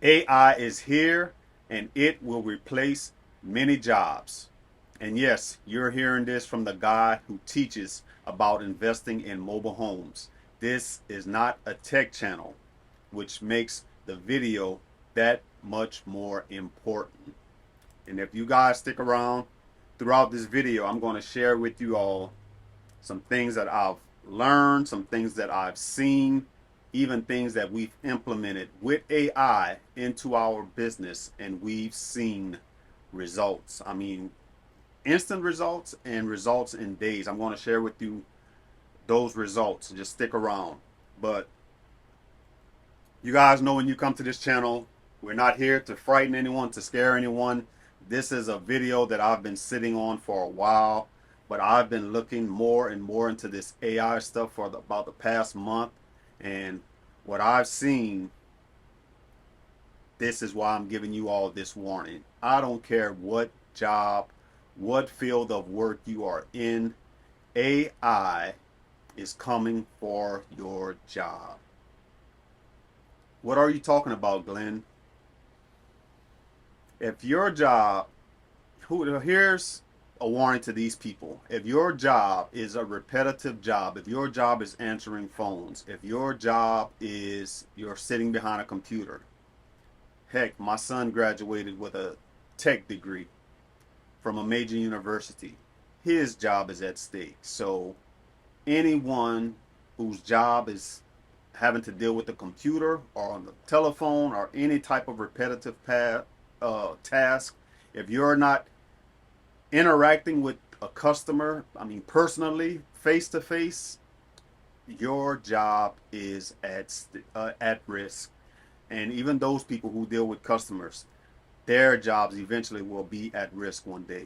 AI is here and it will replace many jobs. And yes, you're hearing this from the guy who teaches about investing in mobile homes. This is not a tech channel, which makes the video that much more important. And if you guys stick around throughout this video, I'm going to share with you all some things that I've learned, some things that I've seen, even things that we've implemented with AI into our business, and we've seen results. I mean, instant results and results in days. I'm going to share with you those results. Just stick around. But you guys know when you come to this channel, we're not here to frighten anyone, to scare anyone. This is a video that I've been sitting on for a while, but I've been looking more and more into this AI stuff for about the past month. And what I've seen, this is why I'm giving you all this warning. I don't care what job, what field of work you are in, AI is coming for your job. What are you talking about, Glenn? If your job, here's a warning to these people. If your job is a repetitive job, if your job is answering phones, if your job is you're sitting behind a computer, heck, my son graduated with a tech degree from a major university. His job is at stake. So anyone whose job is having to deal with the computer or on the telephone or any type of repetitive task, if you're not interacting with a customer, I mean personally, face to face, your job is at risk. And even those people who deal with customers, their jobs eventually will be at risk one day.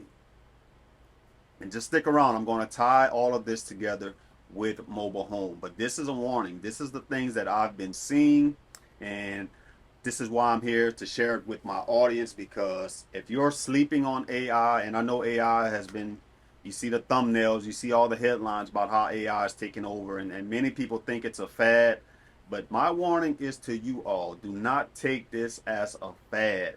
And just stick around. I'm going to tie all of this together with mobile home. But this is a warning. This is the things that I've been seeing, and this is why I'm here to share it with my audience, because if you're sleeping on AI, and I know AI has been, you see the thumbnails, you see all the headlines about how AI is taking over, and many people think it's a fad. But my warning is to you all, do not take this as a fad.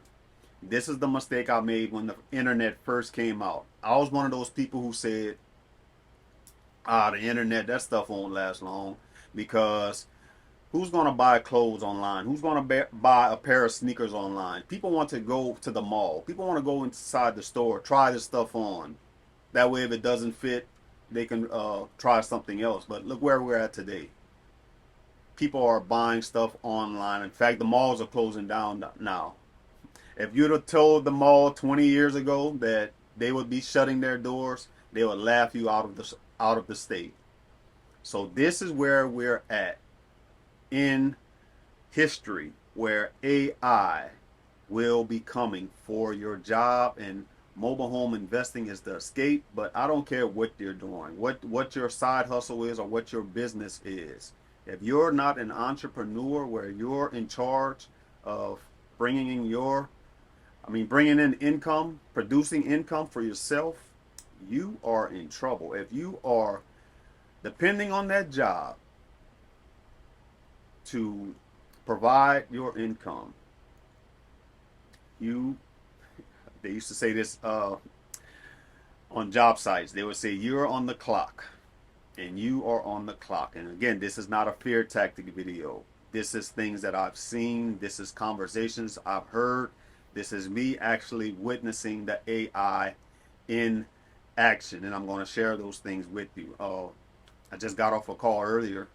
This is the mistake I made when the internet first came out. I was one of those people who said, the internet, that stuff won't last long, because who's going to buy clothes online? Who's going to buy a pair of sneakers online? People want to go to the mall. People want to go inside the store, try this stuff on. That way, if it doesn't fit, they can try something else. But look where we're at today. People are buying stuff online. In fact, the malls are closing down now. If you'd have told the mall 20 years ago that they would be shutting their doors, they would laugh you out of the state. So this is where we're at in history, where AI will be coming for your job, and mobile home investing is the escape. But I don't care what you're doing, what your side hustle is or what your business is. If you're not an entrepreneur where you're in charge of bringing in bringing in income, producing income for yourself, you are in trouble. If you are depending on that job to provide your income, they used to say this on job sites. They would say, you're on the clock, and you are on the clock. And again, this is not a fear tactic video. This is things that I've seen. This is conversations I've heard. This is me actually witnessing the AI in action, and I'm going to share those things with you. I just got off a call earlier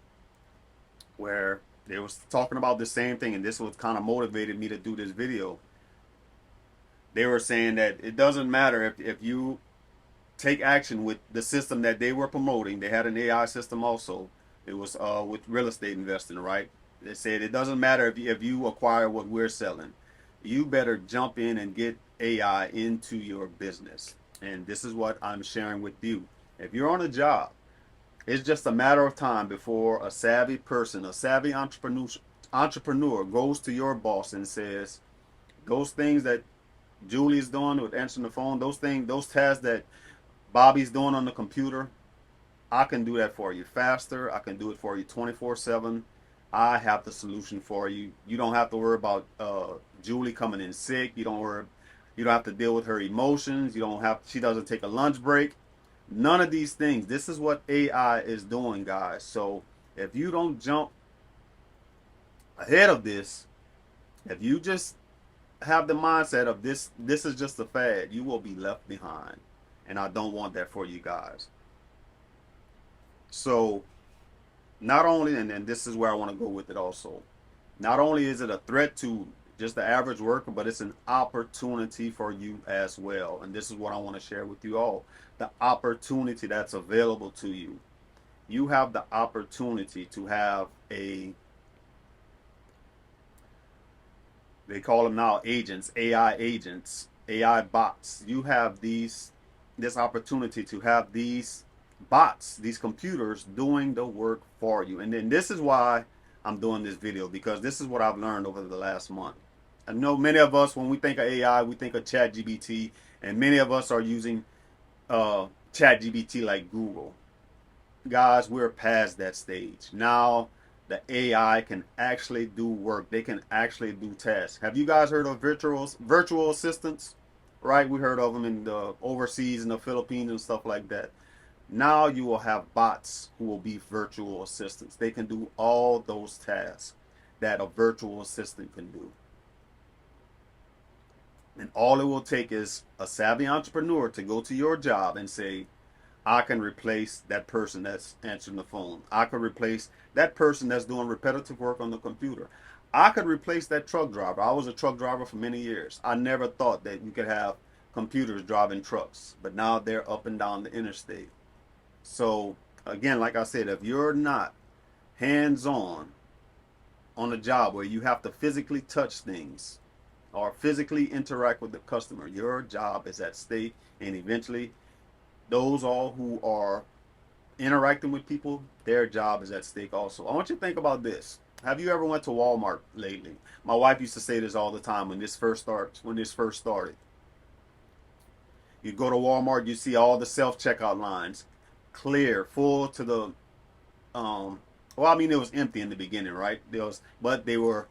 where they was talking about the same thing, and this was kind of motivated me to do this video. They were saying that it doesn't matter if you take action with the system that they were promoting. They had an AI system also. It was with real estate investing, right? They said it doesn't matter if you acquire what we're selling. You better jump in and get AI into your business. And this is what I'm sharing with you. If you're on a job, it's just a matter of time before a savvy person, a savvy entrepreneur goes to your boss and says, those things that Julie's doing with answering the phone, those tasks that Bobby's doing on the computer, I can do that for you faster. I can do it for you 24/7. I have the solution for you. You don't have to worry about Julie coming in sick. You don't have to deal with her emotions. She doesn't take a lunch break. None of these things. This is what AI is doing, guys. So if you don't jump ahead of this, if you just have the mindset of this is just a fad, you will be left behind. And I don't want that for you guys. So not only, and this is where I want to go with it also, not only is it a threat to just the average worker, but it's an opportunity for you as well. And this is what I want to share with you all. The opportunity that's available to you. You have the opportunity to have they call them now agents, AI bots. You have this opportunity to have these bots, these computers doing the work for you. And then this is why I'm doing this video, because this is what I've learned over the last month. I know many of us, when we think of AI, we think of ChatGPT, and many of us are using ChatGPT like Google. Guys, we're past that stage. Now the AI can actually do work. They can actually do tasks. Have you guys heard of virtual assistants? Right? We heard of them in the overseas in the Philippines and stuff like that. Now you will have bots who will be virtual assistants. They can do all those tasks that a virtual assistant can do. And all it will take is a savvy entrepreneur to go to your job and say, I can replace that person that's answering the phone. I could replace that person that's doing repetitive work on the computer. I could replace that truck driver. I was a truck driver for many years. I never thought that you could have computers driving trucks, but now they're up and down the interstate. So again, like I said, if you're not hands on a job where you have to physically touch things or physically interact with the customer, your job is at stake. And eventually those all who are interacting with people, their job is at stake also. I want you to think about this. Have you ever went to Walmart lately? My wife used to say this all the time when this first started. You go to Walmart, you see all the self-checkout lines clear, full to the well, I mean, it was empty in the beginning, right? But they were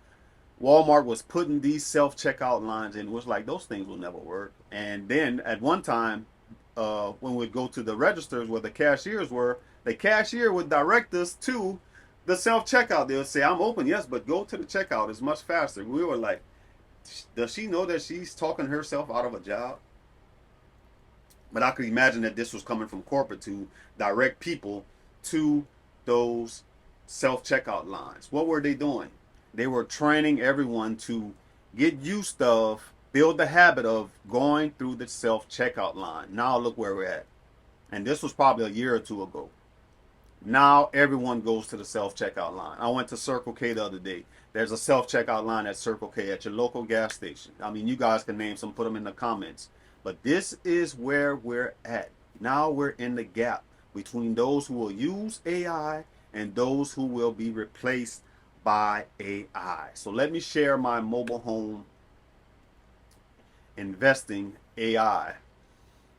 Walmart was putting these self-checkout lines in. It was like those things will never work. And then at one time, when we'd go to the registers where the cashiers were, the cashier would direct us to the self-checkout. They would say, I'm open, yes, but go to the checkout. It's much faster. We were like, does she know that she's talking herself out of a job? But I could imagine that this was coming from corporate to direct people to those self-checkout lines. What were they doing? They were training everyone to get used of, build the habit of going through the self-checkout line. Now look where we're at. And this was probably a year or two ago. Now everyone goes to the self-checkout line. I went to Circle K the other day. There's a self-checkout line at Circle K at your local gas station. I mean, you guys can name some, put them in the comments. But this is where we're at. Now we're in the gap between those who will use AI and those who will be replaced by AI. So let me share my mobile home investing AI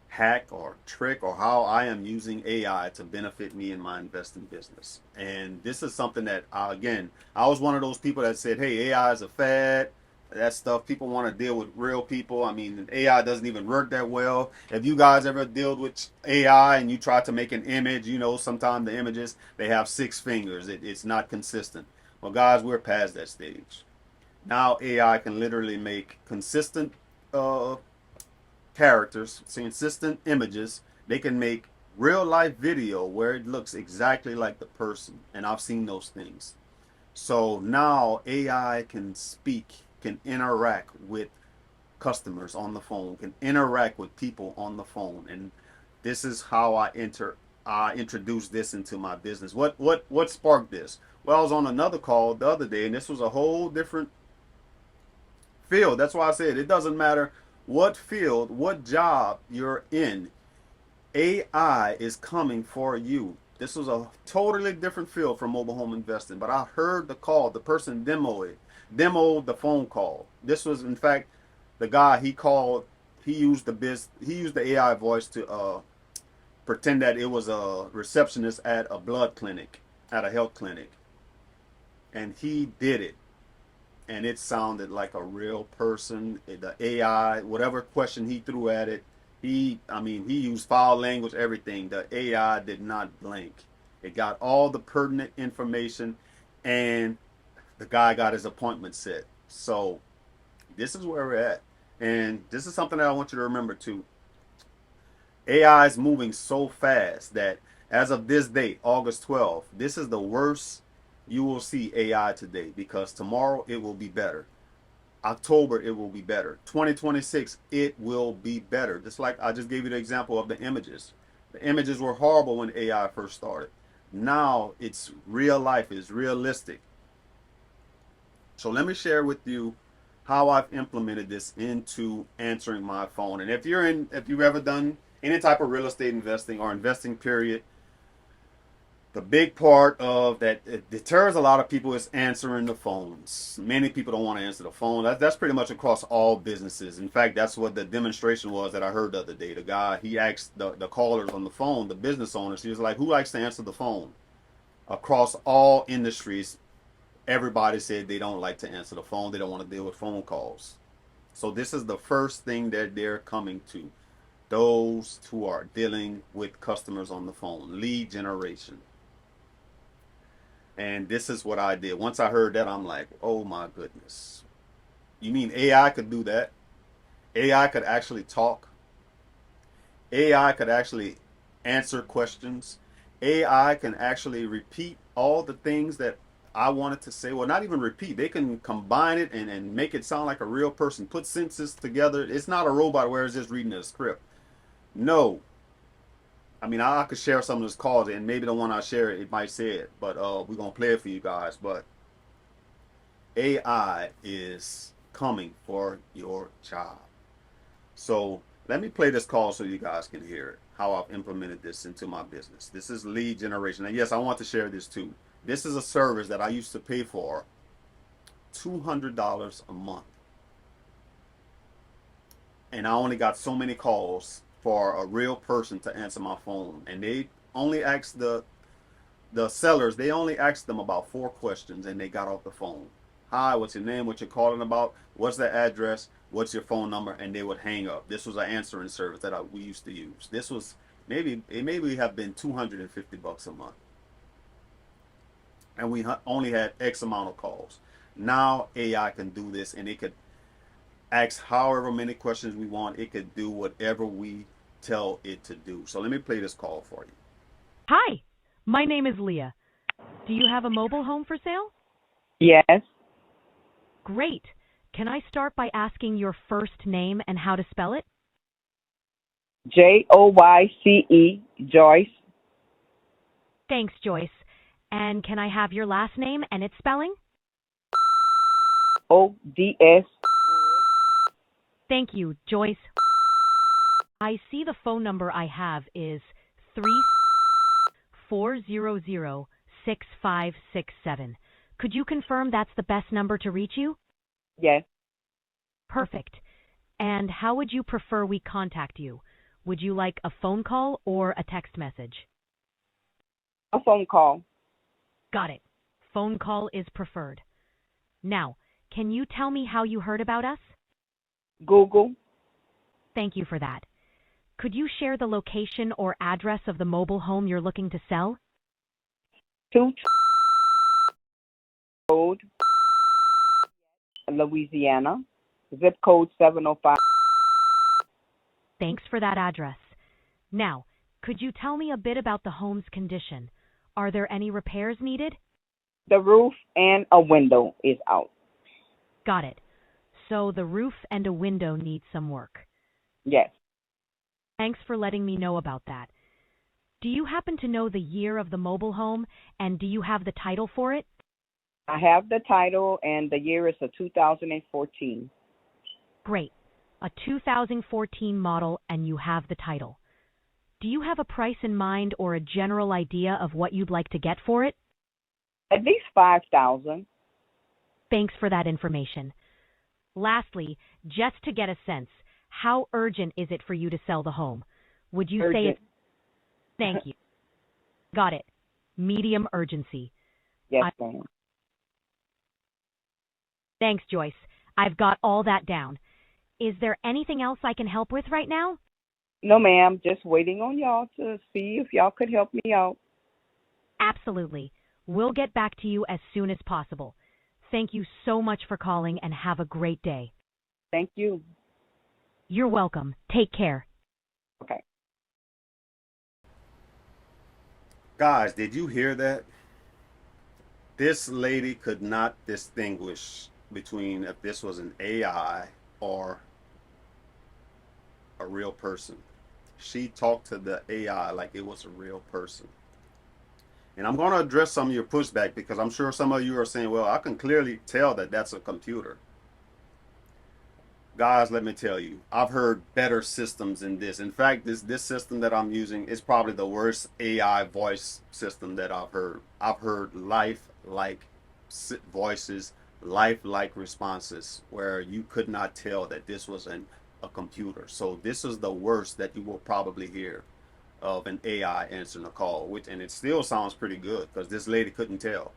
hack or trick, or how I am using AI to benefit me in my investing business. And this is something that, again, I was one of those people that said, hey, AI is a fad. That stuff, people want to deal with real people. I mean, AI doesn't even work that well. If you guys ever dealt with AI and you try to make an image, you know, sometimes the images, they have 6 fingers. It's not consistent. Well, guys, we're past that stage. Now AI can literally make consistent characters, consistent images. They can make real life video where it looks exactly like the person. And I've seen those things. So now AI can speak, can interact with customers on the phone, can interact with people on the phone. And this is how I introduced this into my business. What sparked this? Well, I was on another call the other day, and this was a whole different field. That's why I said it doesn't matter what field, what job you're in. AI is coming for you. This was a totally different field from mobile home investing, but I heard the call. The person demoed the phone call. This was, in fact, the guy he called. He used the AI voice to pretend that it was a receptionist at a blood clinic, at a health clinic, and he did it. and it sounded like a real person. The AI, whatever question he threw at it, he used foul language, everything. The AI did not blink. It got all the pertinent information, and the guy got his appointment set. So this is where we're at. And this is something that I want you to remember too. AI is moving so fast that as of this date, August 12th, this is the worst you will see AI today, because tomorrow it will be better. October it will be better. 2026 it will be better. Just like I just gave you the example of the images. The images were horrible when AI first started. Now it's real life, it's realistic. So let me share with you how I've implemented this into answering my phone. And if you've ever done any type of real estate investing or investing period, the big part of that it deters a lot of people is answering the phones. Many people don't want to answer the phone. That's pretty much across all businesses. In fact, that's what the demonstration was that I heard the other day. The guy, he asked the callers on the phone, the business owners, he was like, who likes to answer the phone? Across all industries, everybody said they don't like to answer the phone. They don't want to deal with phone calls. So this is the first thing that they're coming to. Those who are dealing with customers on the phone, lead generation. And this is what I did. Once I heard that, I'm like, oh my goodness. You mean AI could do that? AI could actually talk. AI could actually answer questions. AI can actually repeat all the things that I wanted to say. Well, not even repeat. They can combine it and make it sound like a real person. Put sentences together. It's not a robot where it's just reading a script. No. I mean, I could share some of this calls, and maybe the one I share, it might say it. But we're going to play it for you guys. But AI is coming for your job. So let me play this call so you guys can hear it, how I've implemented this into my business. This is lead generation. And yes, I want to share this too. This is a service that I used to pay for $200 a month. And I only got so many calls for a real person to answer my phone. And they only asked the sellers, they only asked them about 4 questions and they got off the phone. Hi, what's your name? What you're calling about? What's the address? What's your phone number? And they would hang up. This was an answering service that we used to use. This was maybe have been $250 a month. And we only had X amount of calls. Now AI can do this, and it could ask however many questions we want. It could do whatever we tell it to do. So let me play this call for you. Hi, my name is Leah. Do you have a mobile home for sale? Yes. Great. Can I start by asking your first name and how to spell it? Joyce, Joyce. Thanks, Joyce. And can I have your last name and its spelling? ODS. Thank you, Joyce. I see the phone number I have is 34006567. Could you confirm that's the best number to reach you? Yes. Perfect. And how would you prefer we contact you? Would you like a phone call or a text message? A phone call. Got it. Phone call is preferred. Now, can you tell me how you heard about us? Google. Thank you for that. Could you share the location or address of the mobile home you're looking to sell? 2 Road, Louisiana. Zip code 705. Thanks for that address. Now, could you tell me a bit about the home's condition? Are there any repairs needed? The roof and a window is out. Got it. So the roof and a window need some work. Yes. Thanks for letting me know about that. Do you happen to know the year of the mobile home, and do you have the title for it? I have the title, and the year is a 2014. Great. A 2014 model, and you have the title. Do you have a price in mind or a general idea of what you'd like to get for it? At least 5,000. Thanks for that information. Lastly, just to get a sense, how urgent is it for you to sell the home? Would you say it's... Thank you. Got it. Medium urgency. Yes, ma'am. Thanks, Joyce. I've got all that down. Is there anything else I can help with right now? No, ma'am. Just waiting on y'all to see if y'all could help me out. Absolutely. We'll get back to you as soon as possible. Thank you so much for calling and have a great day. Thank you. You're welcome. Take care. Okay. Guys, did you hear that? This lady could not distinguish between if this was an AI or a real person. She talked to the AI like it was a real person. And I'm going to address some of your pushback because I'm sure some of you are saying, well, I can clearly tell that that's a computer. Guys, let me tell you, I've heard better systems than this. In fact, this system that I'm using is probably the worst AI voice system that I've heard. I've heard life-like voices, life-like responses where you could not tell that this was a computer. So this is the worst that you will probably hear of an AI answering a call, and it still sounds pretty good because this lady couldn't tell.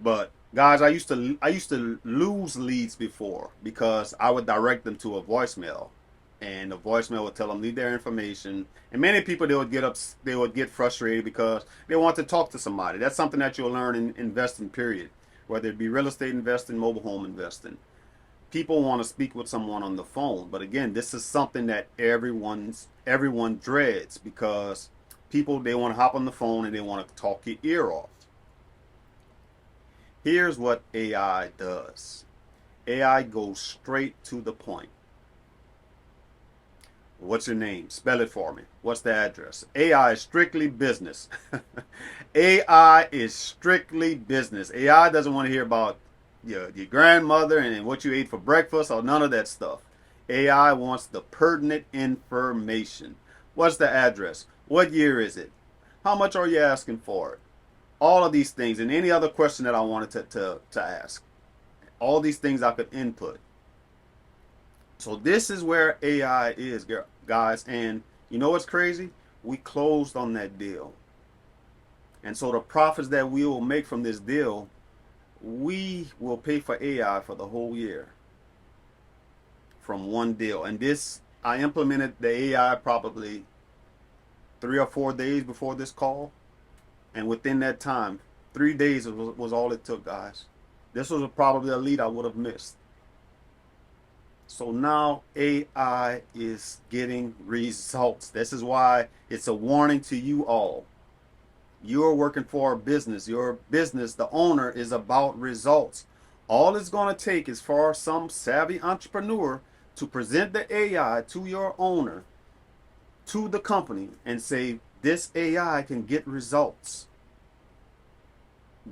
But guys, I used to lose leads before because I would direct them to a voicemail, and the voicemail would tell them leave their information. And many people they would get frustrated because they want to talk to somebody. That's something that you'll learn in investing period, whether it be real estate investing, mobile home investing. People want to speak with someone on the phone, but again, this is something that everyone dreads because people they want to hop on the phone and they want to talk your ear off. Here's what AI does. AI goes straight to the point. What's your name? Spell it for me. What's the address? AI is strictly business. AI is strictly business. AI doesn't want to hear about your grandmother and what you ate for breakfast or none of that stuff. AI wants the pertinent information. What's the address? What year is it? How much are you asking for it? All of these things and any other question that I wanted to ask. All these things I could input. So this is where AI is, guys. And you know what's crazy? We closed on that deal. And so the profits that we will make from this deal, we will pay for AI for the whole year from one deal. And this, I implemented the AI probably 3 or 4 days before this call. And within that time, 3 days was all it took, guys. This was probably a lead I would have missed. So now AI is getting results. This is why it's a warning to you all. You're working for a business. Your business, the owner, is about results. All it's going to take is for some savvy entrepreneur to present the AI to your owner, to the company, and say, this AI can get results.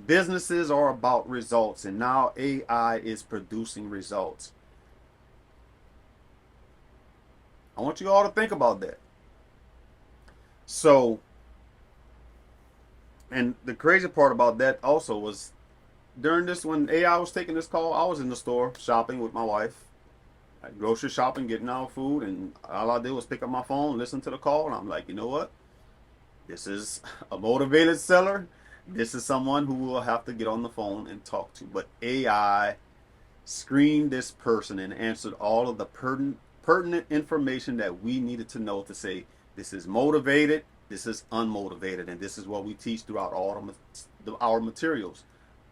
Businesses are about results, and now AI is producing results. I want you all to think about that. So, and the crazy part about that also was during this, when AI was taking this call, I was in the store shopping with my wife, like grocery shopping, getting our food, and all I did was pick up my phone, listen to the call, and I'm like, you know what? This is a motivated seller. This is someone who will have to get on the phone and talk to. But AI screened this person and answered all of the pertinent information that we needed to know to say this is motivated, this is unmotivated, and this is what we teach throughout all our materials.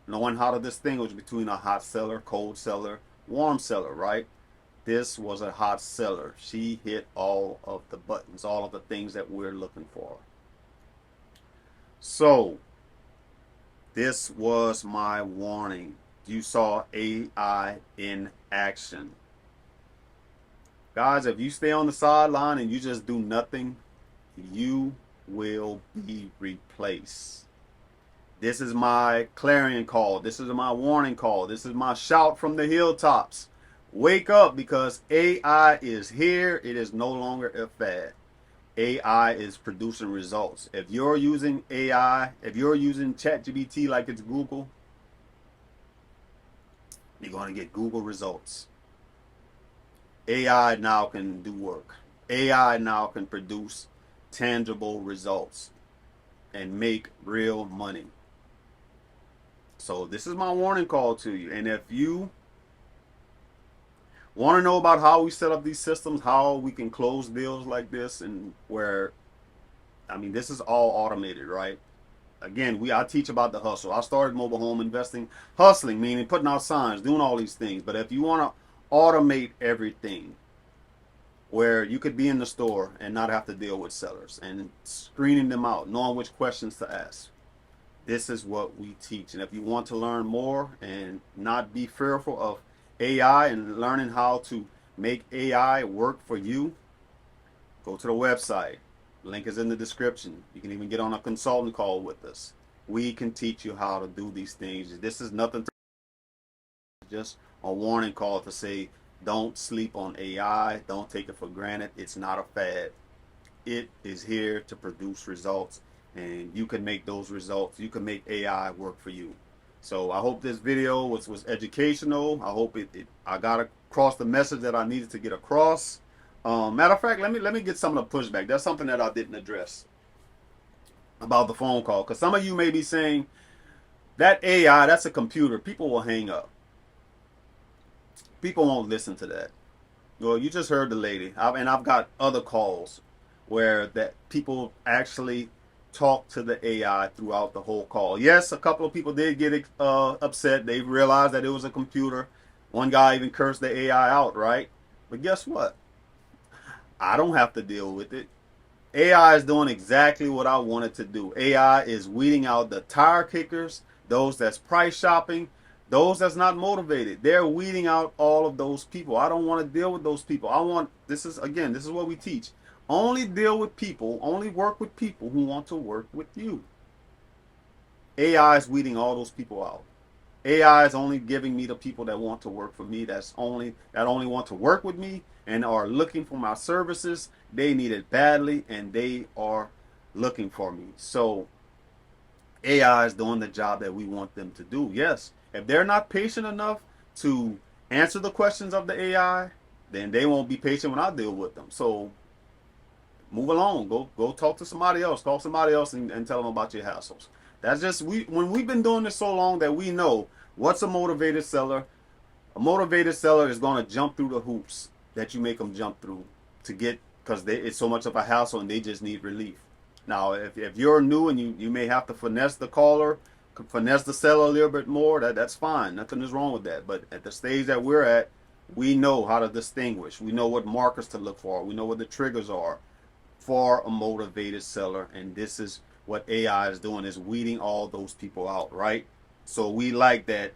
Knowing how to distinguish between a hot seller, cold seller, warm seller, right? This was a hot seller. She hit all of the buttons, all of the things that we're looking for. So, this was my warning. You saw AI in action. Guys, if you stay on the sideline and you just do nothing, you will be replaced. This is my clarion call. This is my warning call. This is my shout from the hilltops. Wake up, because AI is here. It is no longer a fad. AI is producing results. If you're using AI, if you're using ChatGPT like it's Google, you're going to get Google results. AI now can do work. AI now can produce tangible results and make real money. So this is my warning call to you. And if you want to know about how we set up these systems, how we can close deals like this, and where, I mean, this is all automated, right? Again, I teach about the hustle. I started mobile home investing, hustling, meaning putting out signs, doing all these things. But if you want to automate everything, where you could be in the store and not have to deal with sellers and screening them out, knowing which questions to ask, this is what we teach. And if you want to learn more and not be fearful of AI and learning how to make AI work for you, go to the website. Link is in the description. You can even get on a consulting call with us. We can teach you how to do these things. This is nothing to, just a warning call to say, don't sleep on AI. Don't take it for granted. It's not a fad. It is here to produce results, and you can make those results. You can make AI work for you. So I hope this video was educational. I hope I got across the message that I needed to get across. Matter of fact, let me get some of the pushback. That's something that I didn't address about the phone call, because some of you may be saying that AI, that's a computer. People will hang up. People won't listen to that. Well, you just heard the lady, and I've got other calls where that people actually talk to the AI throughout the whole call. Yes, a couple of people did get upset. They realized that it was a computer. One guy even cursed the AI out, right? But guess what? I don't have to deal with it. AI is doing exactly what I want it to do. AI is weeding out the tire kickers, those that's price shopping, those that's not motivated. They're weeding out all of those people. I don't want to deal with those people. This is what we teach. Only deal with people, only work with people who want to work with you. AI is weeding all those people out. AI is only giving me the people that want to work for me. That only want to work with me and are looking for my services. They need it badly, and they are looking for me. So AI is doing the job that we want them to do. Yes, if they're not patient enough to answer the questions of the AI, then they won't be patient when I deal with them. So move along. Go talk to somebody else. Call somebody else and tell them about your hassles. That's just when we've been doing this so long that we know what's a motivated seller. A motivated seller is going to jump through the hoops that you make them jump through to get, because it's so much of a hassle and they just need relief. Now, if you're new and you may have to finesse the caller, finesse the seller a little bit more, that's fine. Nothing is wrong with that. But at the stage that we're at, we know how to distinguish. We know what markers to look for. We know what the triggers are for a motivated seller. And this is what AI is doing, is weeding all those people out, right? So we like that.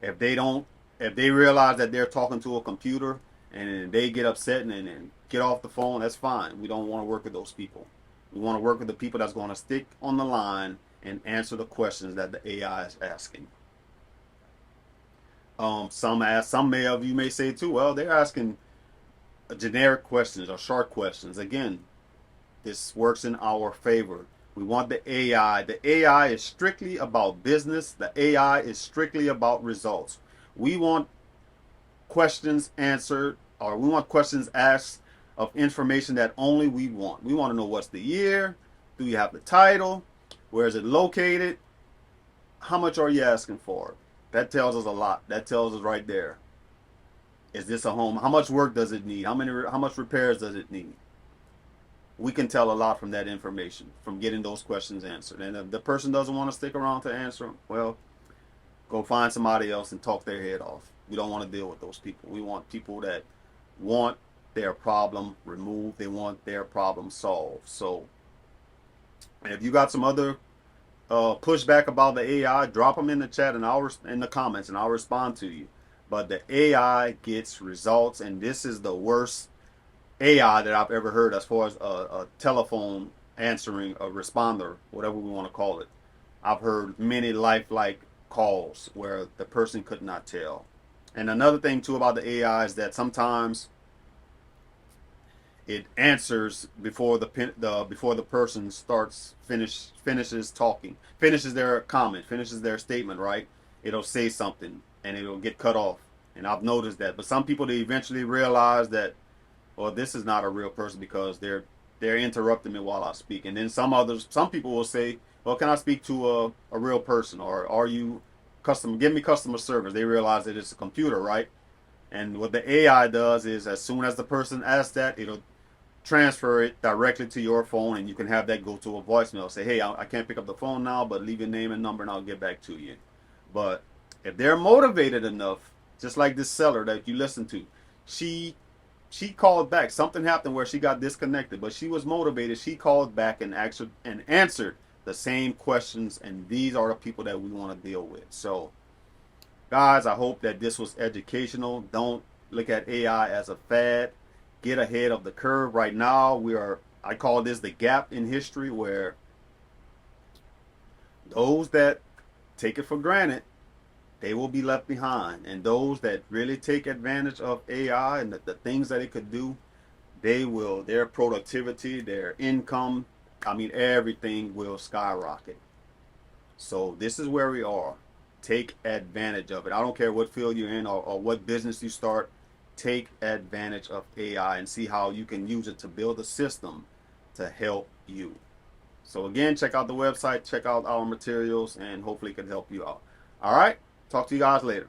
If they realize that they're talking to a computer and they get upset and get off the phone, that's fine. We don't want to work with those people. We want to work with the people that's going to stick on the line and answer the questions that the AI is asking. Some of you may say too, well, they're asking generic questions or short questions. Again, this works in our favor. We want the AI. The AI is strictly about business. The AI is strictly about results. We want questions answered, or we want questions asked of information that only we want. We want to know what's the year, do you have the title, where is it located, how much are you asking for? That tells us a lot. That tells us right there. Is this a home? How much work does it need? How much repairs does it need? We can tell a lot from that information, from getting those questions answered. And if the person doesn't want to stick around to answer them, well, go find somebody else and talk their head off. We don't want to deal with those people. We want people that want their problem removed. They want their problem solved. So, and if you got some other pushback about the AI, drop them in the chat and in the comments, and I'll respond to you. But the AI gets results, and this is the worst AI that I've ever heard as far as a telephone answering, a responder, whatever we want to call it. I've heard many lifelike calls where the person could not tell. And another thing too about the AI is that sometimes it answers before the person finishes talking, finishes their comment, finishes their statement, right? It'll say something and it'll get cut off. And I've noticed that. But some people, they eventually realize that, well, this is not a real person because they're interrupting me while I speak. And then some people will say, well, can I speak to a real person, or are you give me customer service. They realize that it's a computer, right? And what the AI does is, as soon as the person asks that, it'll transfer it directly to your phone, and you can have that go to a voicemail. Say, hey, I can't pick up the phone now, but leave your name and number, and I'll get back to you. But if they're motivated enough, just like this seller that you listen to, she she called back. Something happened where she got disconnected, but she was motivated. She called back and answered the same questions, and these are the people that we want to deal with. So, guys, I hope that this was educational. Don't look at AI as a fad. Get ahead of the curve. Right now, I call this the gap in history, where those that take it for granted, they will be left behind. And those that really take advantage of AI and the things that it could do, their productivity, their income, I mean, everything will skyrocket. So this is where we are. Take advantage of it. I don't care what field you're in, or what business you start. Take advantage of AI and see how you can use it to build a system to help you. So again, check out the website, check out our materials, and hopefully it can help you out. All right. Talk to you guys later.